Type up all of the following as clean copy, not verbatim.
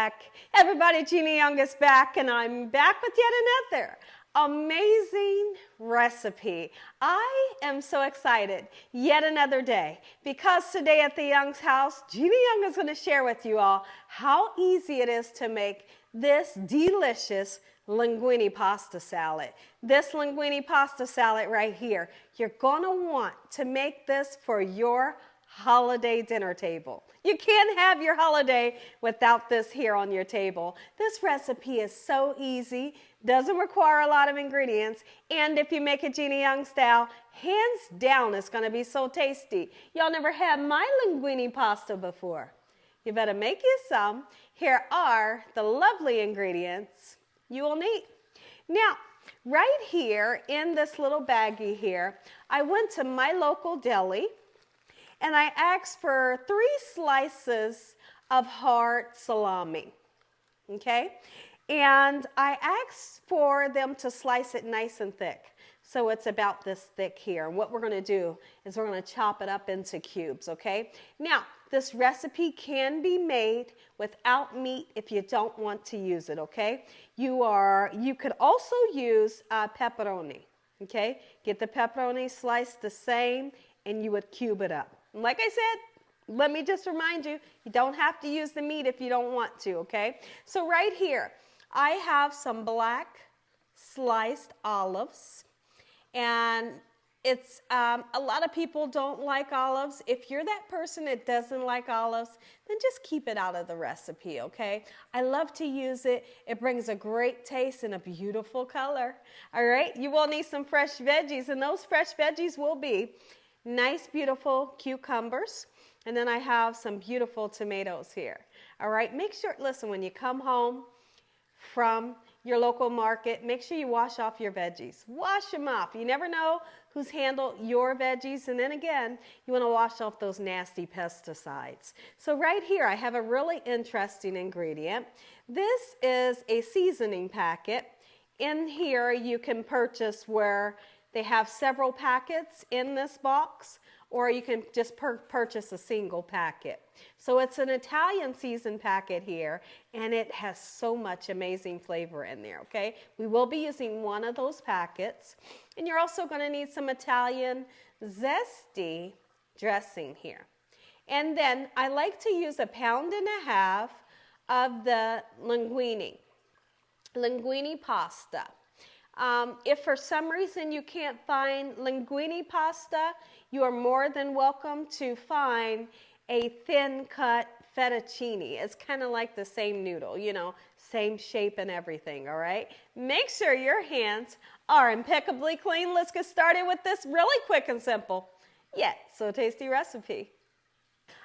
back. Everybody, Gina Young is back, and I'm back with yet another amazing recipe. I am so excited. Yet another day, because today at the Young's house, Gina Young is going to share with you all how easy it is to make this delicious linguine pasta salad. This linguine pasta salad right here, you're going to want to make this for your holiday dinner table. You can't have your holiday without this here on your table. This recipe is so easy, doesn't require a lot of ingredients, and if you make it Gina Young style, hands down it's going to be so tasty. Y'all never had my linguine pasta before. You better make you some. Here are the lovely ingredients you will need. Now, right here in this little baggie here, I went to my local deli and I asked for 3 slices of hard salami, okay? And I asked for them to slice it nice and thick. So it's about this thick here. And what we're gonna do is we're gonna chop it up into cubes, okay? Now, this recipe can be made without meat if you don't want to use it, okay? You could also use pepperoni, okay? Get the pepperoni sliced the same and you would cube it up. Like I said, let me just remind you, you don't have to use the meat if you don't want to, okay? So right here, I have some black sliced olives, and it's a lot of people don't like olives. If you're that person that doesn't like olives, then just keep it out of the recipe, okay? I love to use it. It brings a great taste and a beautiful color. All right, you will need some fresh veggies, and those fresh veggies will be nice, beautiful cucumbers. And then I have some beautiful tomatoes here. All right, make sure, listen, when you come home from your local market, make sure you wash off your veggies. Wash them off. You never know who's handled your veggies. And then again, you want to wash off those nasty pesticides. So right here, I have a really interesting ingredient. This is a seasoning packet. In here, you can purchase where they have several packets in this box, or you can just purchase a single packet. So it's an Italian seasoned packet here, and it has so much amazing flavor in there, okay? We will be using one of those packets, and you're also gonna need some Italian zesty dressing here. And then I like to use 1.5 pounds of the linguine pasta. If for some reason you can't find linguine pasta, you are more than welcome to find a thin cut fettuccine. It's kind of like the same noodle, you know, same shape and everything, all right? Make sure your hands are impeccably clean. Let's get started with this really quick and simple, yet so tasty recipe.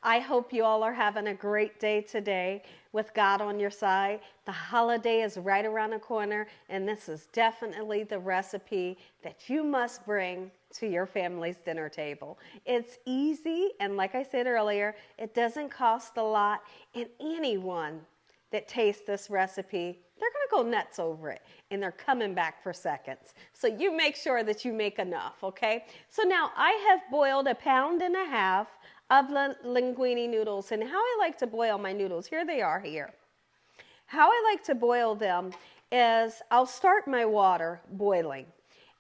I hope you all are having a great day today with God on your side. The holiday is right around the corner, and this is definitely the recipe that you must bring to your family's dinner table. It's easy, and like I said earlier, it doesn't cost a lot, and anyone that tastes this recipe, they're gonna go nuts over it, and they're coming back for seconds. So you make sure that you make enough, okay? So now I have boiled 1.5 pounds of linguine noodles, and how I like to boil my noodles, here they are here. How I like to boil them is I'll start my water boiling,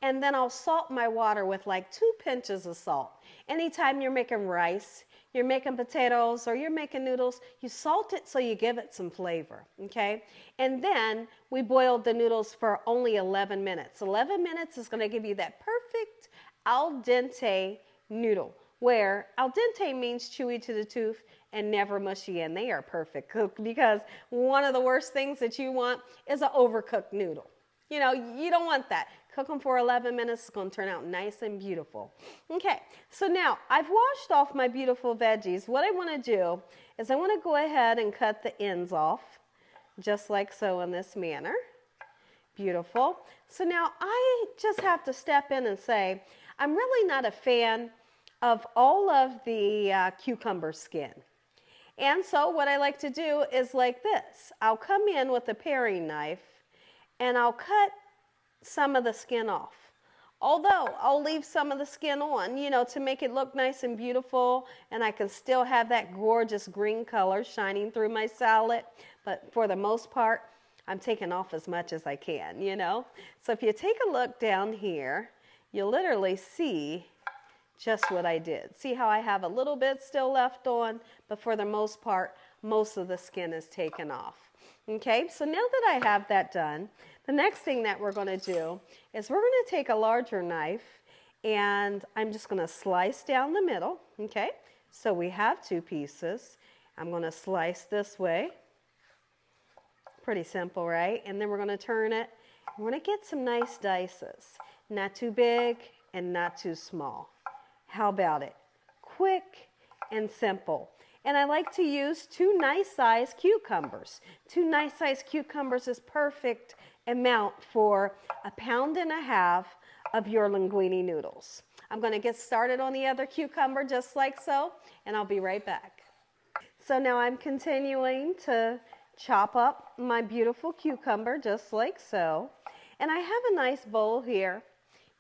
and then I'll salt my water with like 2 pinches of salt. Anytime you're making rice, you're making potatoes, or you're making noodles, you salt it so you give it some flavor, okay? And then we boiled the noodles for only 11 minutes. 11 minutes is gonna give you that perfect al dente noodle, where al dente means chewy to the tooth and never mushy, and they are perfect cooked, because one of the worst things that you want is an overcooked noodle. You know, you don't want that. Cook them for 11 minutes, it's gonna turn out nice and beautiful. Okay, so now I've washed off my beautiful veggies. What I wanna do is I wanna go ahead and cut the ends off, just like so, in this manner. Beautiful. So now I just have to step in and say, I'm really not a fan of all of the cucumber skin. And so what I like to do is like this. I'll come in with a paring knife and I'll cut some of the skin off. Although I'll leave some of the skin on, you know, to make it look nice and beautiful, and I can still have that gorgeous green color shining through my salad. But for the most part, I'm taking off as much as I can, you know. So if you take a look down here, you'll literally see just what I did. See how I have a little bit still left on, but for the most part, most of the skin is taken off. Okay, so now that I have that done, the next thing that we're going to do is we're going to take a larger knife, and I'm just going to slice down the middle. Okay, so we have 2 pieces. I'm going to slice this way. Pretty simple, right? And then we're going to turn it. We're going to get some nice dices. Not too big and not too small. How about it? Quick and simple. And I like to use 2 nice-sized cucumbers. 2 nice-sized cucumbers is perfect amount for 1.5 pounds of your linguine noodles. I'm going to get started on the other cucumber just like so, and I'll be right back. So now I'm continuing to chop up my beautiful cucumber just like so. And I have a nice bowl here.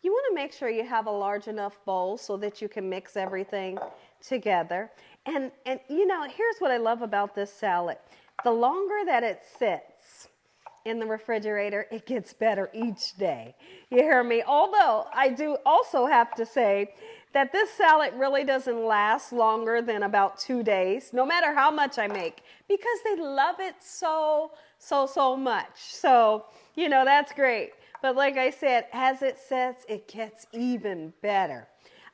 You want to make sure you have a large enough bowl so that you can mix everything together. And you know, here's what I love about this salad. The longer that it sits in the refrigerator, it gets better each day. You hear me? Although I do also have to say that this salad really doesn't last longer than about 2 days, no matter how much I make, because they love it so much. So, you know, that's great. But like I said, as it sets, it gets even better.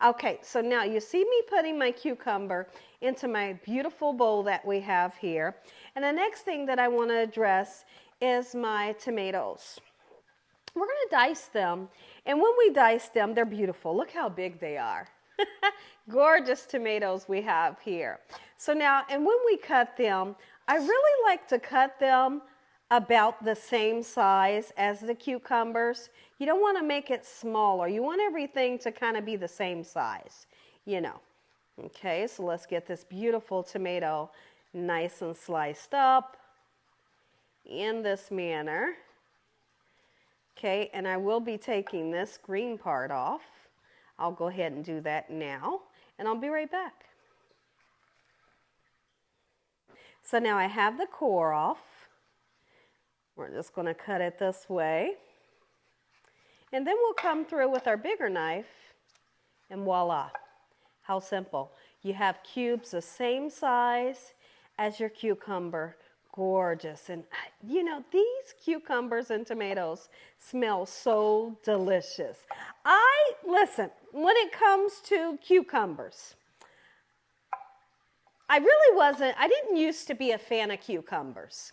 Okay, so now you see me putting my cucumber into my beautiful bowl that we have here. And the next thing that I want to address is my tomatoes. We're going to dice them. And when we dice them, they're beautiful. Look how big they are. Gorgeous tomatoes we have here. So now, and when we cut them, I really like to cut them about the same size as the cucumbers. You don't want to make it smaller. You want everything to kind of be the same size, you know. Okay, so let's get this beautiful tomato nice and sliced up in this manner. Okay, and I will be taking this green part off. I'll go ahead and do that now, and I'll be right back. So now I have the core off. We're just going to cut it this way. And then we'll come through with our bigger knife, and voila. How simple. You have cubes the same size as your cucumber. Gorgeous. And you know, these cucumbers and tomatoes smell so delicious. Listen, when it comes to cucumbers, I didn't used to be a fan of cucumbers.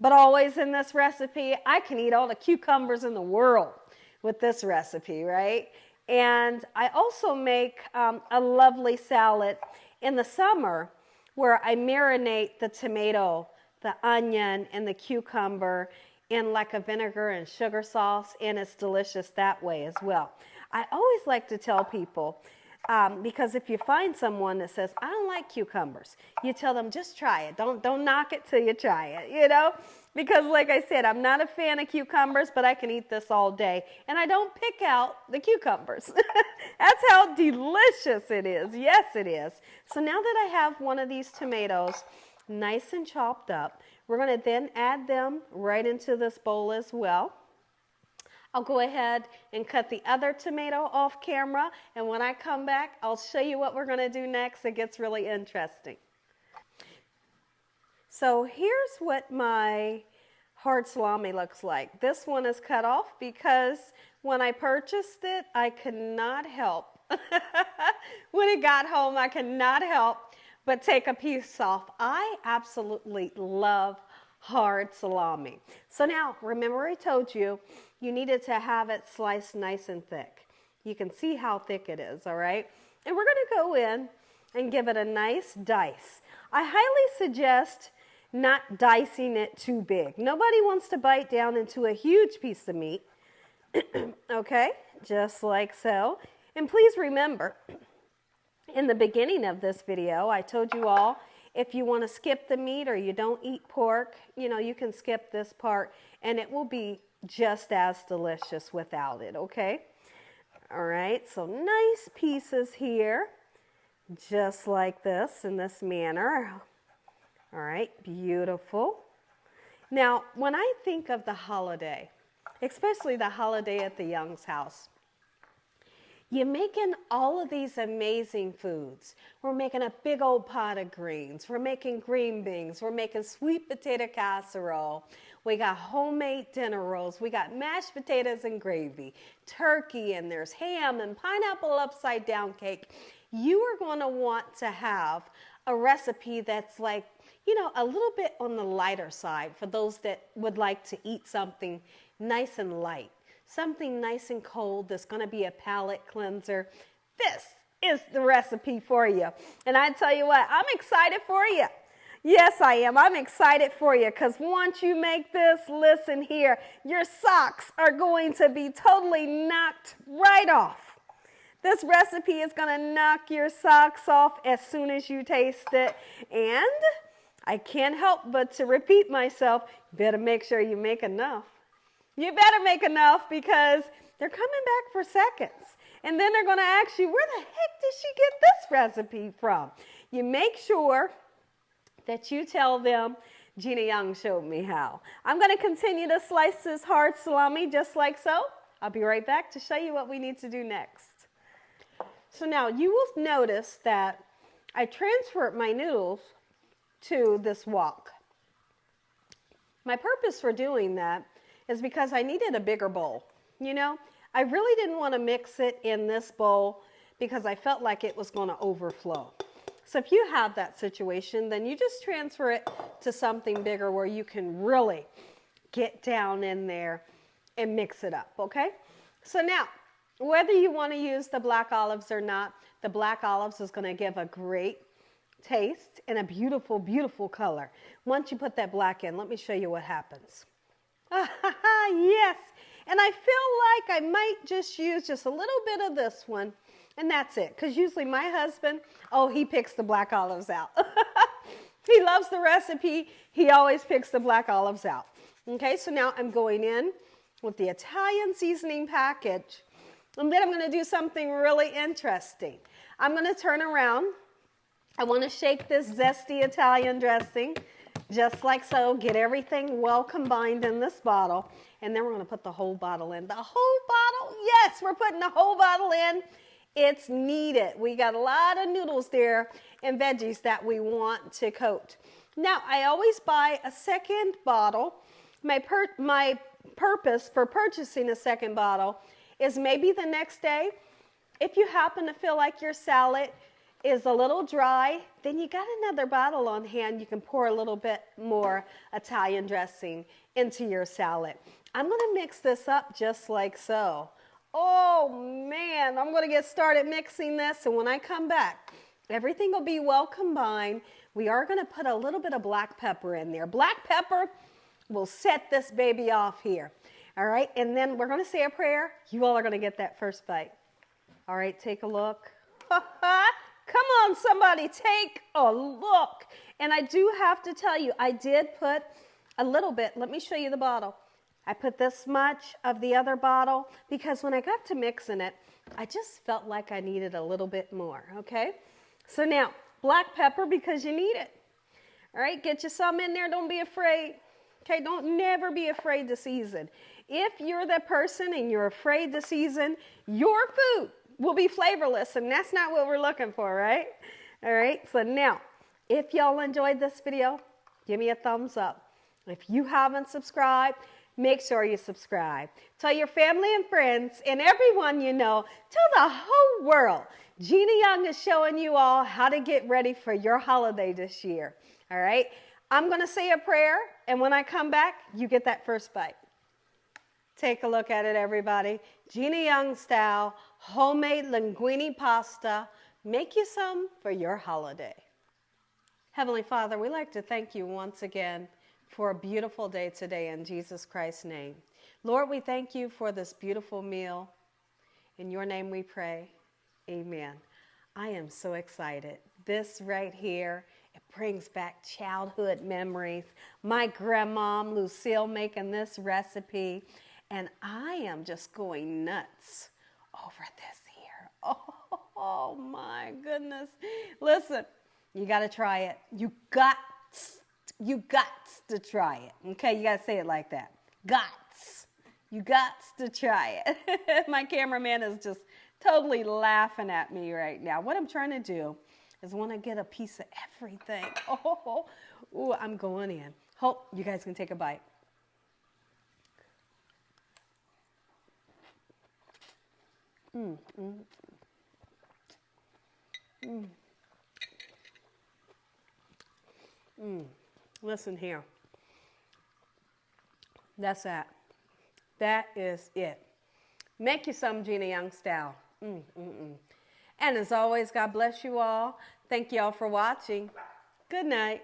But always in this recipe, I can eat all the cucumbers in the world with this recipe, right? And I also make a lovely salad in the summer where I marinate the tomato, the onion, and the cucumber in like a vinegar and sugar sauce, and it's delicious that way as well. I always like to tell people, because if you find someone that says, I don't like cucumbers, you tell them, just try it. Don't knock it till you try it, you know? Because like I said, I'm not a fan of cucumbers, but I can eat this all day. And I don't pick out the cucumbers. That's how delicious it is. Yes, it is. So now that I have one of these tomatoes nice and chopped up, we're going to then add them right into this bowl as well. I'll go ahead and cut the other tomato off camera, and when I come back, I'll show you what we're going to do next. It gets really interesting. So here's what my hard salami looks like. This one is cut off because when I purchased it, I could not help. When it got home, I could not help but take a piece off. I absolutely love hard salami. So now, remember I told you, you needed to have it sliced nice and thick. You can see how thick it is, all right? And we're going to go in and give it a nice dice. I highly suggest not dicing it too big. Nobody wants to bite down into a huge piece of meat. Okay, just like so. And please remember, in the beginning of this video, I told you all, if you want to skip the meat or you don't eat pork, you know, you can skip this part and it will be just as delicious without it, okay? All right, so nice pieces here, just like this, in this manner. All right, beautiful. Now, when I think of the holiday, especially the holiday at the Young's house, you're making all of these amazing foods. We're making a big old pot of greens. We're making green beans. We're making sweet potato casserole. We got homemade dinner rolls. We got mashed potatoes and gravy, turkey, and there's ham and pineapple upside down cake. You are going to want to have a recipe that's like, a little bit on the lighter side for those that would like to eat something nice and light. Something nice and cold that's going to be a palate cleanser. This is the recipe for you. And I tell you what, I'm excited for you. Yes, I am. I'm excited for you because once you make this, listen here, your socks are going to be totally knocked right off. This recipe is going to knock your socks off as soon as you taste it. And I can't help but to repeat myself, you better make sure you make enough. You better make enough because they're coming back for seconds. And then they're going to ask you, where the heck did she get this recipe from? You make sure that you tell them, Gina Young showed me how. I'm going to continue to slice this hard salami just like so. I'll be right back to show you what we need to do next. So now you will notice that I transferred my noodles to this wok. My purpose for doing that is because I needed a bigger bowl. I really didn't want to mix it in this bowl because I felt like it was going to overflow. So if you have that situation, then you just transfer it to something bigger where you can really get down in there and mix it up, okay? So now, whether you want to use the black olives or not, the black olives is going to give a great taste and a beautiful, beautiful color. Once you put that black in, let me show you what happens. Yes, and I feel like I might just use just a little bit of this one, and that's it. Because usually my husband, he picks the black olives out. He loves the recipe. He always picks the black olives out. Okay, so now I'm going in with the Italian seasoning package, and then I'm going to do something really interesting. I'm going to turn around. I want to shake this zesty Italian dressing, just like so. Get everything well combined in this bottle. And then we're going to put the whole bottle in. The whole bottle? Yes, we're putting the whole bottle in. It's needed. We got a lot of noodles there and veggies that we want to coat. Now, I always buy a second bottle. My purpose for purchasing a second bottle is maybe the next day, if you happen to feel like your salad is a little dry, then you got another bottle on hand. You can pour a little bit more Italian dressing into your salad. I'm going to mix this up just like so. Oh man, I'm going to get started mixing this, and when I come back, everything will be well combined. We are going to put a little bit of black pepper in there. Black pepper will set this baby off here. All right, and then we're going to say a prayer. You all are going to get that first bite. All right, take a look. Come on, somebody, take a look. And I do have to tell you, I did put a little bit. Let me show you the bottle. I put this much of the other bottle because when I got to mixing it, I just felt like I needed a little bit more, okay? So now, black pepper because you need it. All right, get you some in there. Don't be afraid. Okay, don't never be afraid to season. If you're the person and you're afraid to season, your food will be flavorless, and that's not what we're looking for, right? All right, so now, if y'all enjoyed this video, give me a thumbs up. If you haven't subscribed, make sure you subscribe. Tell your family and friends and everyone you know, tell the whole world, Gina Young is showing you all how to get ready for your holiday this year. All right, I'm going to say a prayer, and when I come back, you get that first bite. Take a look at it, everybody. Gina Young style, homemade linguine pasta. Make you some for your holiday. Heavenly Father, we'd like to thank you once again for a beautiful day today in Jesus Christ's name. Lord, we thank you for this beautiful meal. In your name we pray. Amen. I am so excited. This right here, it brings back childhood memories. My grandma, Lucille, making this recipe. And I am just going nuts over this here. Oh my goodness. Listen, you got to try it. You got to try it. Okay, you got to say it like that. Gots. You got to try it. My cameraman is just totally laughing at me right now. What I'm trying to do is want to get a piece of everything. Ooh, I'm going in. Hope you guys can take a bite. Listen here. That's that. That is it. Make you some Gina Young style. And as always, God bless you all. Thank you all for watching. Good night.